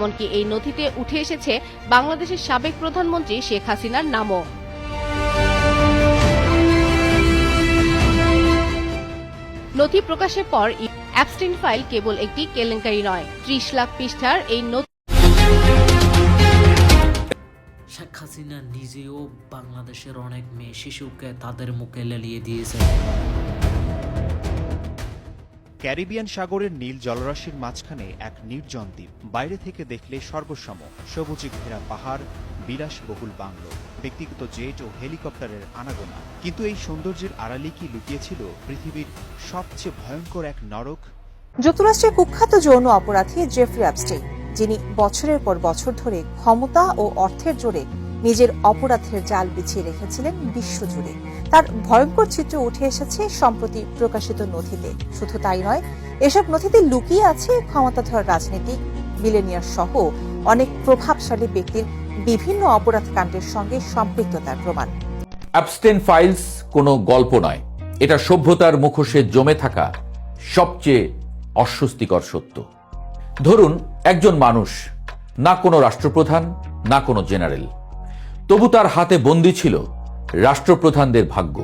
এমনকি এই নথিতে উঠে এসেছে বাংলাদেশের সাবেক প্রধানমন্ত্রী শেখ হাসিনার নামও। নথি প্রকাশের পর অ্যাপস্টিন ফাইল কেবল একটি কেলেঙ্কারি নয়, ৩০ লাখ পৃষ্ঠার এই নথি। শেখ হাসিনা নিজেও বাংলাদেশের অনেক মেয়ে শিশুকে তাদের মুখে লেলিয়ে দিয়েছে। ক্যারিবিয়ান সাগরের নীল জলরাশির মাঝখানে এক নির্জন দ্বীপ। বাইরে থেকে দেখলে স্বর্গসম, সবুজে ঘেরা পাহাড়, বিলাসবহুল বাংলো, ব্যক্তিগত জেট ও হেলিকপ্টারের আনাগোনা। কিন্তু এই সৌন্দর্যের আড়ালে কি লুকিয়েছিল পৃথিবীর সবচেয়ে ভয়ঙ্কর এক নরক? যুক্তরাষ্ট্রের কুখ্যাত যৌন অপরাধী জেফরি অ্যাপস্টাইন, যিনি বছরের পর বছর ধরে ক্ষমতা ও অর্থের জোরে নিজের অপরাধের জাল বিছিয়ে রেখেছিলেন বিশ্বজুড়ে, তার ভয়ঙ্কর চিত্র উঠে এসেছে সম্প্রতি প্রকাশিত নথিতে। শুধু তাই নয়, এসব নথিতে লুকিয়ে আছে ক্ষমতাধর রাজনীতিক, বিলিয়নিয়ার সহ অনেক প্রভাবশালী ব্যক্তির বিভিন্ন অপরাধ কাণ্ডের সঙ্গে সম্পৃক্ততার প্রমাণ। অ্যাপস্টেইন ফাইলস কোনো গল্প নয়, এটা সভ্যতার মুখোশে জমে থাকা সবচেয়ে অস্বস্তিকর সত্য। ধরুন একজন মানুষ, না কোনো রাষ্ট্রপ্রধান, না কোনো জেনারেল, তবু তার হাতে বন্দী ছিল রাষ্ট্রপ্রধানদের ভাগ্য।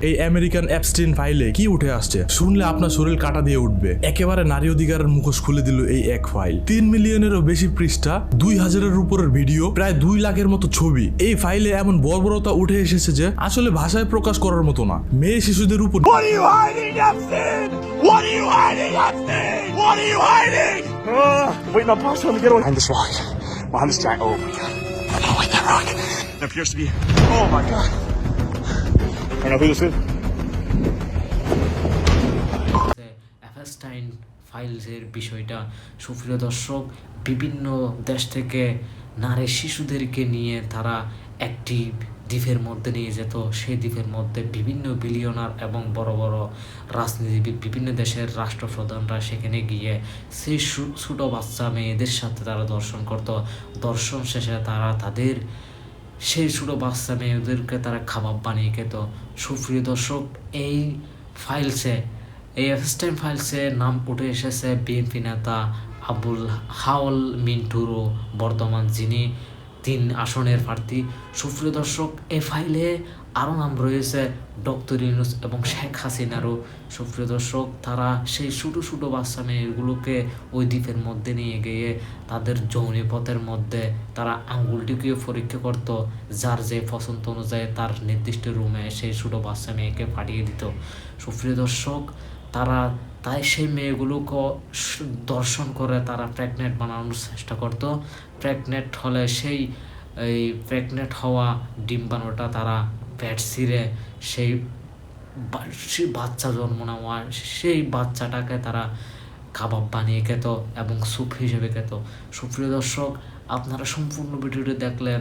এই আমেরিকান অ্যাপস্টেইন ফাইলে কি উঠে আসছে শুনলে আপনার শরীর কাটা দিয়ে উঠবে। একেবারে নারী অধিকারের মুখোশ খুলে দিল এই এক ফাইল। 3 মিলিয়নেরও বেশি পৃষ্ঠা, 2000-এর উপরের ভিডিও, প্রায় 2 লাখের মতো ছবি। এই ফাইলে এমন বর্বরতা উঠে এসেছে যে আসলে ভাষায় প্রকাশ করার মতো না। মেয়ে শিশুদের উপর Wait, no, pause. Let me get away. Behind this rock. Behind this giant. Oh my god. Oh, wait, that rock. It appears to be. Oh my god. I know who this is. Epstein ফাইলসের বিষয়টা সুপ্রিয় দর্শক, বিভিন্ন দেশ থেকে নারী শিশুদেরকে নিয়ে তারা একটি দ্বীপের মধ্যে নিয়ে যেত। সেই দ্বীপের মধ্যে বিভিন্ন বিলিয়নার এবং বড় বড় রাজনীতিবিদ, বিভিন্ন দেশের রাষ্ট্রপ্রধানরা সেখানে গিয়ে সেই ছোটো বাচ্চা মেয়েদের সাথে তারা দর্শন করত। দর্শন শেষে তারা তাদের সেই ছোটো বাচ্চা মেয়েদেরকে তারা খাবার বানিয়ে খেত। সুপ্রিয় দর্শক, এই অ্যাপস্টাইন ফাইলসে নাম উঠে এসেছে বিএনপি নেতা আবুল হাওল মিন্টুরও, বর্তমান যিনি 3 আসনের প্রার্থী। সুপ্রিয় দর্শক, এই ফাইলে আরও নাম রয়েছে ডক্টর ইউনূস এবং শেখ হাসিনারও। সুপ্রিয় দর্শক, তারা সেই ছোটো ছোটো বাচ্চা মেয়েগুলোকে ওই দ্বীপের মধ্যে নিয়ে গিয়ে তাদের যৌনিপথের মধ্যে তারা আঙ্গুলটিকে পরীক্ষা করত, যার যে পছন্দ অনুযায়ী তার নির্দিষ্ট রুমে সেই ছোটো বাচ্চা মেয়েকে পাঠিয়ে দিত। সুপ্রিয় দর্শক, তাই সেই মেয়েগুলোকে দর্শন করে তারা প্রেগনেন্ট বানানোর চেষ্টা করত। প্রেগনেন্ট হলে সেই প্রেগনেন্ট হওয়া ডিম্বাণুটা তারা পেট ছিঁড়ে সেই বাচ্চা জন্ম নেওয়া সেই বাচ্চাটাকে তারা কাবাব বানিয়ে খেত এবং স্যুপ হিসেবে খেত। সুপ্রিয় দর্শক, আপনারা সম্পূর্ণ ভিডিওটি দেখলে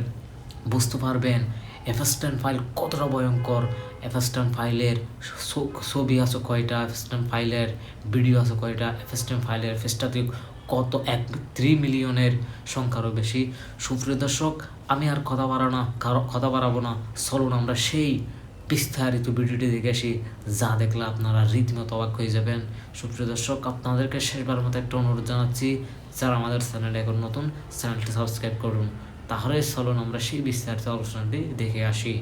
বুঝতে পারবেন অ্যাপস্টাইন ফাইল কতটা ভয়ঙ্কর। অ্যাপস্টাইন ফাইলের ছবি আছে কয়টা, অ্যাপস্টাইন ফাইলের ভিডিও আছে কয়টা, অ্যাপস্টাইন ফাইলের পৃষ্ঠাতে কত 3 মিলিয়নের সংখ্যারও বেশি। সুপ্রিয় দর্শক, আমি আর কথা বাড়াবো না, চলুন আমরা সেই বিস্তারিত ভিডিওটি দেখে আসি, যা দেখলে আপনারা রীতিমতো অবাক হয়ে যাবেন। সুপ্রিয় দর্শক, আপনাদেরকে শেষবার মতো একটা অনুরোধ জানাচ্ছি, যারা আমাদের চ্যানেলে এখন নতুন, চ্যানেলটি সাবস্ক্রাইব করুন। তাহলে চলুন আমরা সেই বিস্তারিত আলোচনাটি দেখে আসি।